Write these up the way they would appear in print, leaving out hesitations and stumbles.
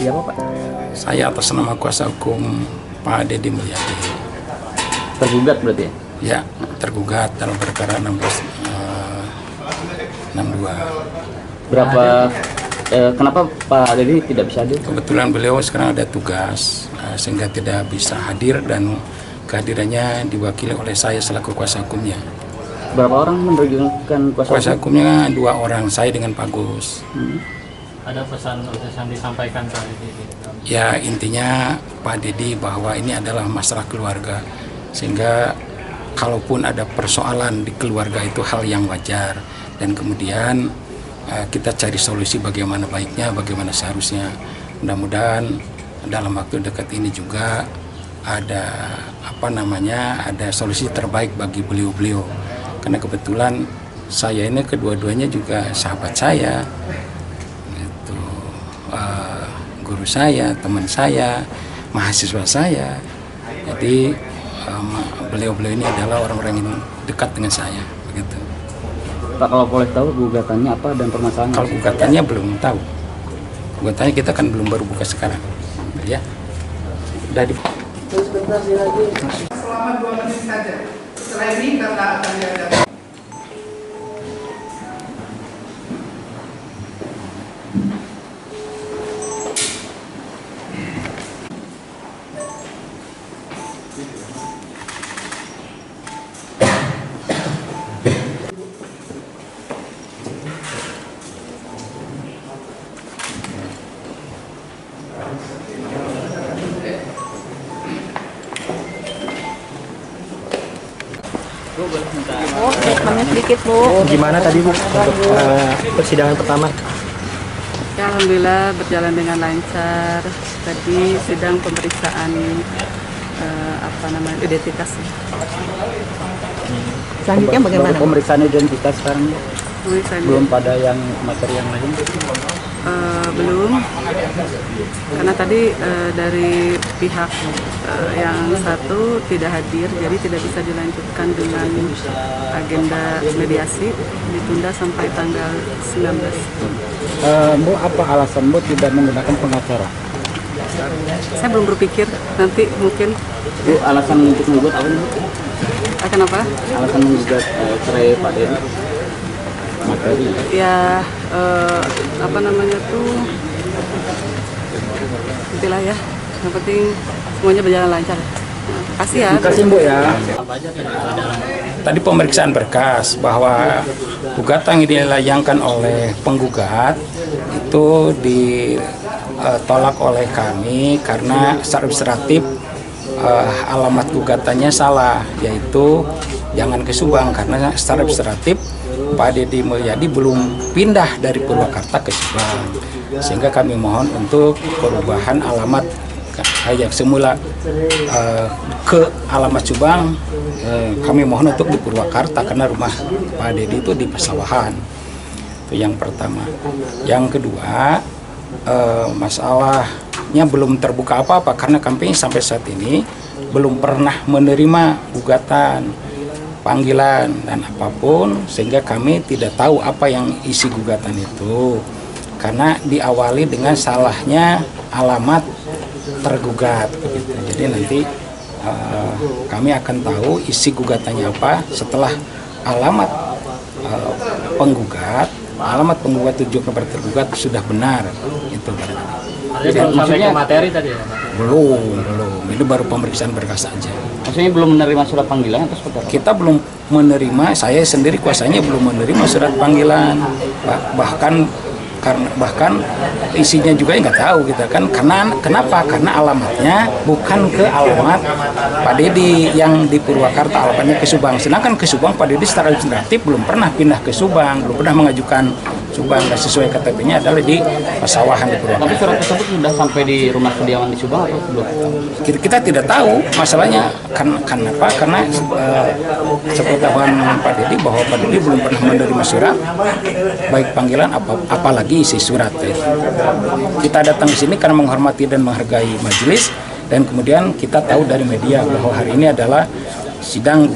seperti apa, Pak? Saya atas nama kuasa hukum Pak Deddy Mulyadi. Tergugat berarti ya? Ya, tergugat dalam perkara 1662. Kenapa Pak Deddy tidak bisa hadir? Kebetulan beliau sekarang ada tugas sehingga tidak bisa hadir dan kehadirannya diwakili oleh saya selaku kuasa hukumnya. Berapa orang menerjunkan Kuasa hukumnya 2 orang, saya dengan Pak Gus. Ada pesan yang disampaikan Pak Deddy? Ya, intinya Pak Deddy bahwa ini adalah masalah keluarga, sehingga kalaupun ada persoalan di keluarga itu hal yang wajar, dan kemudian kita cari solusi bagaimana baiknya, bagaimana seharusnya. Mudah-mudahan dalam waktu dekat ini juga ada ada solusi terbaik bagi beliau-beliau, karena kebetulan saya ini kedua-duanya juga sahabat saya, itu guru saya, teman saya, mahasiswa saya. Jadi beliau-beliau ini adalah orang-orang yang dekat dengan saya, begitu. Pak, kalau boleh tahu gugatannya apa dan permasalahannya? Kalau gugatannya belum tahu. Gugatannya kita kan baru buka sekarang, ya. Dari selama 2 menit saja. Setelah ini karena akan diadakan. Statementnya sedikit, Bu. Gimana tadi, Bu, untuk persidangan pertama? Ya, alhamdulillah berjalan dengan lancar. Tadi sidang pemeriksaan identitas. Selanjutnya bagaimana? Pemeriksaan identitas sekarang belum pada yang materi yang lain? Belum, karena tadi dari pihak yang satu tidak hadir, jadi tidak bisa dilanjutkan dengan agenda mediasi, ditunda sampai tanggal 19. Bu, apa alasan Bu tidak menggunakan pengacara? Saya belum berpikir, nanti mungkin. Bu, alasan untuk menggugat apa? Kenapa? Alasan menggugat cerai Pak Deddy? Materi. Ya, nantilah ya. Yang penting semuanya berjalan lancar. Kasih ya. Terima kasih, Bu, ya. tadi pemeriksaan berkas bahwa gugatan yang dilayangkan oleh penggugat itu ditolak oleh kami karena secara administratif alamat gugatannya salah, yaitu jangan ke Subang, karena secara administratif Pak Deddy Mulyadi belum pindah dari Purwakarta ke Subang, sehingga kami mohon untuk perubahan alamat yang semula ke alamat Subang, kami mohon untuk di Purwakarta karena rumah Pak Deddy itu di pesawahan. Itu yang pertama. Yang kedua, masalahnya belum terbuka apa-apa karena kami sampai saat ini belum pernah menerima gugatan, panggilan dan apapun, sehingga kami tidak tahu apa yang isi gugatan itu karena diawali dengan salahnya alamat tergugat begitu. Jadi nanti kami akan tahu isi gugatannya apa setelah alamat alamat penggugat tujuan kepada tergugat sudah benar itu. Jadi maksudnya materi tadi ya? Belum, ini baru pemeriksaan berkas saja. Maksudnya belum menerima surat panggilan atau seperti apa? Kita belum menerima, saya sendiri kuasanya belum menerima surat panggilan, bahkan isinya juga nggak tahu kita kan. Kenapa? Karena alamatnya bukan ke alamat Pak Deddy yang di Purwakarta, alamatnya ke Subang. Sedangkan ke Subang Pak Deddy secara administratif belum pernah pindah ke Subang, belum pernah mengajukan Subang, dan sesuai KTP-nya adalah di pesawahan di Purwakarta. Tapi surat tersebut sudah sampai di rumah kediaman di Subang atau belum? Kita tidak tahu masalahnya kenapa, karena sepengetahuan Pak Deddy bahwa Pak Deddy belum pernah menerima surat baik panggilan apalagi isi surat. Kita datang di sini karena menghormati dan menghargai majelis, dan kemudian kita tahu dari media bahwa hari ini adalah sidang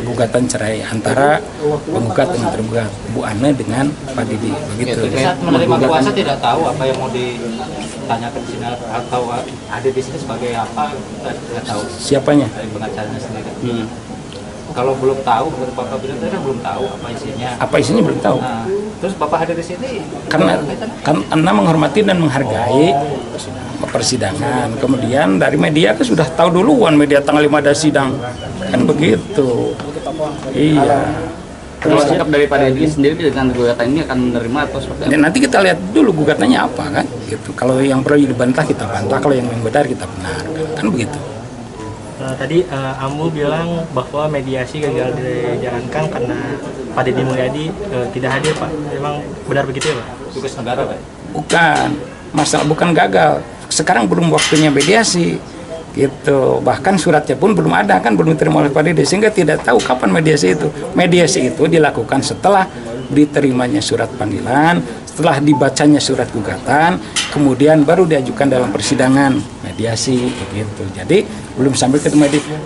gugatan cerai antara penggugat dengan tergugat, Bu Ane dengan Pak Didi, begitu. Saat menerima kuasa tidak tahu apa yang mau ditanyakan di sini atau ada di sini sebagai apa, tidak tahu. Siapanya? Dari pengacaranya sendiri. Kalau belum tahu, menurut Bapak bilang tadi belum tahu apa isinya. Apa isinya belum tahu. Nah, terus Bapak hadir di sini Karena menghormati dan menghargai persidangan. Kemudian dari media kan sudah tahu duluan, media tanggal 5 ada sidang, kan begitu. Iya. Kalau sikap dari Pak Deddy sendiri dengan gugatan ini akan menerima atau seperti apa? Nanti kita lihat dulu gugatannya apa kan, gitu. Kalau yang perlu dibantah kita bantah, kalau yang benar kita benarkan, kan begitu. Tadi Ambu bilang bahwa mediasi gagal dijalankan karena Pak Deddy Mulyadi tidak hadir, Pak. Memang benar begitu ya, Pak? Tugas negara, Pak? Bukan gagal. Sekarang belum waktunya mediasi, gitu. Bahkan suratnya pun belum ada, kan belum diterima oleh Pak Deddy, sehingga tidak tahu kapan mediasi itu. Mediasi itu dilakukan setelah diterimanya surat panggilan, setelah dibacanya surat gugatan, kemudian baru diajukan dalam persidangan mediasi, begitu. Jadi belum sampai ke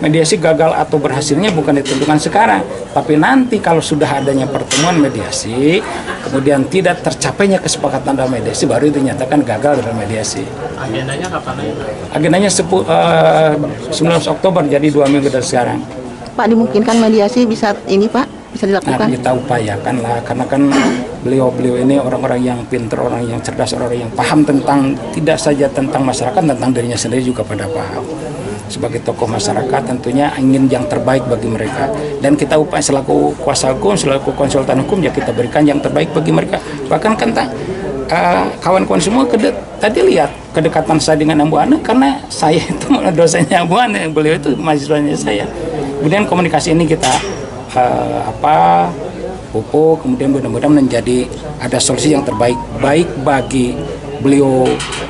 mediasi gagal atau berhasilnya bukan ditentukan sekarang, tapi nanti kalau sudah adanya pertemuan mediasi, kemudian tidak tercapainya kesepakatan dalam mediasi, baru dinyatakan gagal dalam mediasi. Agendanya kapan aja? Agendanya 19 Oktober, jadi 2 minggu dari sekarang. Pak, dimungkinkan mediasi bisa ini, Pak? Bisa dilakukan? Nah, kita upayakan lah, karena kan beliau ini orang-orang yang pintar, orang yang cerdas, orang yang paham tentang, tidak saja tentang masyarakat, tentang dirinya sendiri juga pada paham. Sebagai tokoh masyarakat tentunya ingin yang terbaik bagi mereka, dan kita upaya selaku kuasa hukum, selaku konsultan hukum, ya kita berikan yang terbaik bagi mereka. Bahkan kan kawan-kawan semua tadi lihat kedekatan saya dengan Ambu Ane, karena saya itu dosennya Ambu Ane, beliau itu mahasiswanya saya. Kemudian komunikasi ini kita pupuk, kemudian mudah-mudahan menjadi ada solusi yang terbaik, baik bagi beliau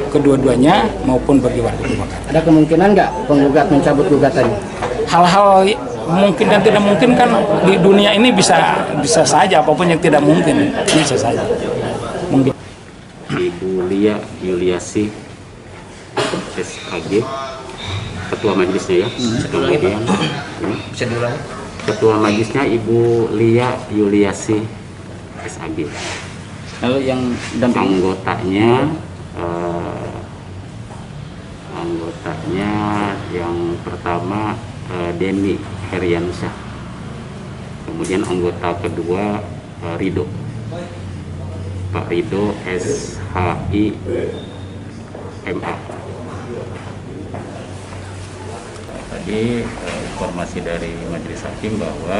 kedua-duanya maupun bagi warga Bubakar. Ada kemungkinan nggak penggugat mencabut gugatannya? Hal-hal mungkin dan tidak mungkin kan di dunia ini bisa saja, apapun yang tidak mungkin bisa saja. Mungkin. Ibu Lia Yuliasi SAG, Ketua Majelisnya ya. Kemudian Bisa diulang? Ketua Majelisnya Ibu Lia Yuliasi SAG. Lalu yang damping anggotanya yang pertama Denny Heriansyah, kemudian anggota kedua Rido, Pak Rido SHI MA. Tadi informasi dari Majelis Hakim bahwa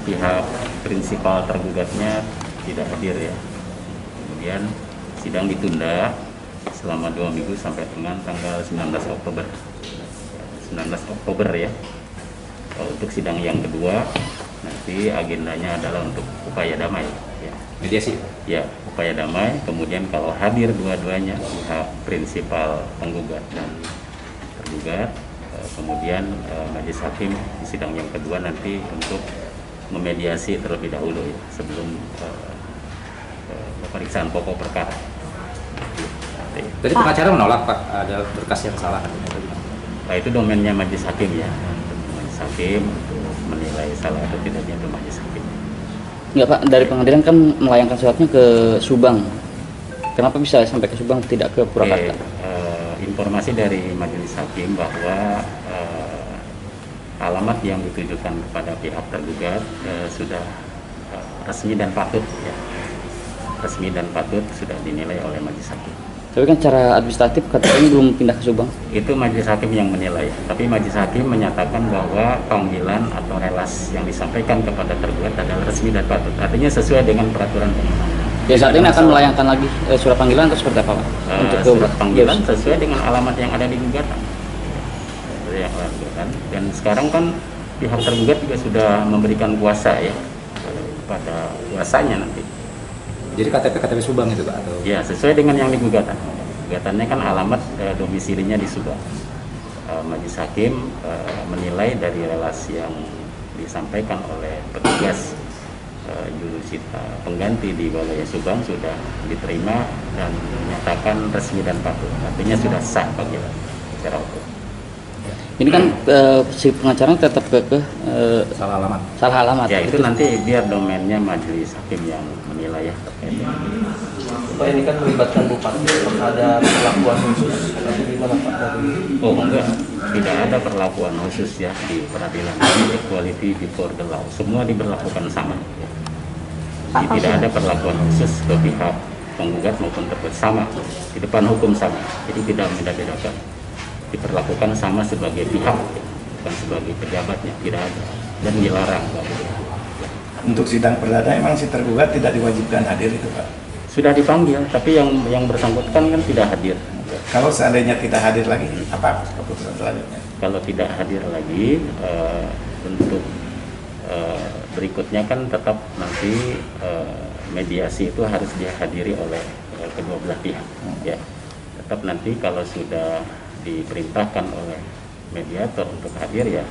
pihak prinsipal tergugatnya tidak hadir ya. Kemudian sidang ditunda selama 2 minggu sampai dengan tanggal 19 Oktober. 19 Oktober ya. Untuk sidang yang kedua nanti agendanya adalah untuk upaya damai ya. Mediasi? Ya, upaya damai. Kemudian kalau hadir dua-duanya, pihak prinsipal penggugat dan tergugat, kemudian Majelis Hakim di sidang yang kedua nanti untuk memediasi terlebih dahulu ya, sebelum pemeriksaan pokok perkara. Tadi pengacara menolak, Pak, ada berkas yang salah. Nah, itu domainnya Majelis Hakim ya. Majelis Hakim menilai salah atau tidaknya itu Majelis Hakim. Enggak, Pak, dari pengadilan kan melayangkan suratnya ke Subang. Kenapa bisa sampai ke Subang, tidak ke Purwakarta? Informasi dari Majelis Hakim bahwa alamat yang ditujukan kepada pihak tergugat sudah resmi dan patut ya. Resmi dan patut sudah dinilai oleh Majelis Hakim. Tapi kan secara administratif katanya belum pindah ke Subang. Itu Majelis Hakim yang menilai. Tapi Majelis Hakim menyatakan bahwa panggilan atau relas yang disampaikan kepada tergugat adalah resmi dan patut. Artinya sesuai dengan peraturan pengadilan. Ya, saat ini akan melayangkan lagi surat panggilan atau seperti apa, Pak? Untuk surat panggilan sesuai dengan alamat yang ada di gugatan. Dan sekarang kan pihak tergugat juga sudah memberikan kuasa ya kepada kuasanya nanti. Jadi KTP Subang itu, Pak? Atau? Ya, sesuai dengan yang digugatan. Gugatannya kan alamat domisilinya di Subang. Majelis Hakim menilai dari relasi yang disampaikan oleh petugas jurusita pengganti di Balai Subang sudah diterima dan dinyatakan resmi dan patut. Artinya sudah sah panggilan secara hukum. Ini kan si pengacara tetap salah alamat. Ya itu nanti biar domainnya majelis hakim yang menilai ya. Pak, ini kan melibatkan bupati, ada perlakuan khusus atau gimana Pak dari? Oh enggak, tidak ada perlakuan khusus ya di peradilan. Ini equality before the law, semua diberlakukan sama. Jadi tidak ada perlakuan khusus ke pihak penggugat maupun tergugat, sama di depan hukum sama. Jadi tidak membeda-bedakan, diperlakukan sama sebagai pihak, bukan sebagai pejabatnya, tidak ada dan dilarang. Untuk sidang perdana emang si tergugat tidak diwajibkan hadir itu Pak? Sudah dipanggil, tapi yang bersangkutan kan tidak hadir. Kalau seandainya tidak hadir lagi, apa keputusan selanjutnya? Kalau tidak hadir lagi, untuk berikutnya kan tetap nanti mediasi itu harus dihadiri oleh kedua belah pihak. Ya, tetap nanti kalau sudah diperintahkan oleh mediator untuk hadir ya,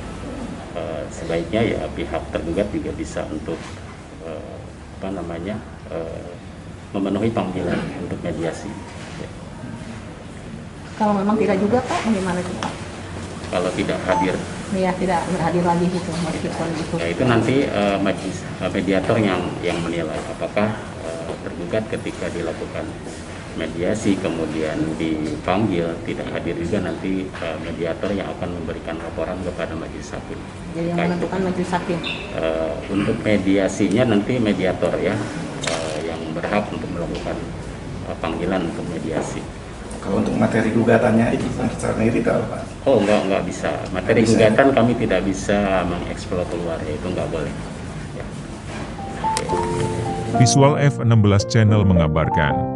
sebaiknya ya pihak tergugat juga bisa untuk memenuhi panggilan untuk mediasi. Ya. Kalau memang tidak juga Pak, bagaimana itu Pak? Kalau tidak hadir, Ya tidak hadir lagi gitu, meskipun itu. ya itu nanti majelis mediator yang menilai apakah tergugat ketika dilakukan mediasi kemudian dipanggil tidak hadir juga, nanti mediator yang akan memberikan laporan kepada majelis hakim. Jadi yang menentukan majelis hakim. Untuk mediasinya nanti mediator ya yang berhak untuk melakukan panggilan untuk mediasi. Kalau untuk materi gugatannya itu sendiri tahu Pak? Oh enggak bisa. Materi gugatan kami tidak bisa mengeksplor keluar, ya itu enggak boleh. Ya. Visual F16 Channel mengabarkan.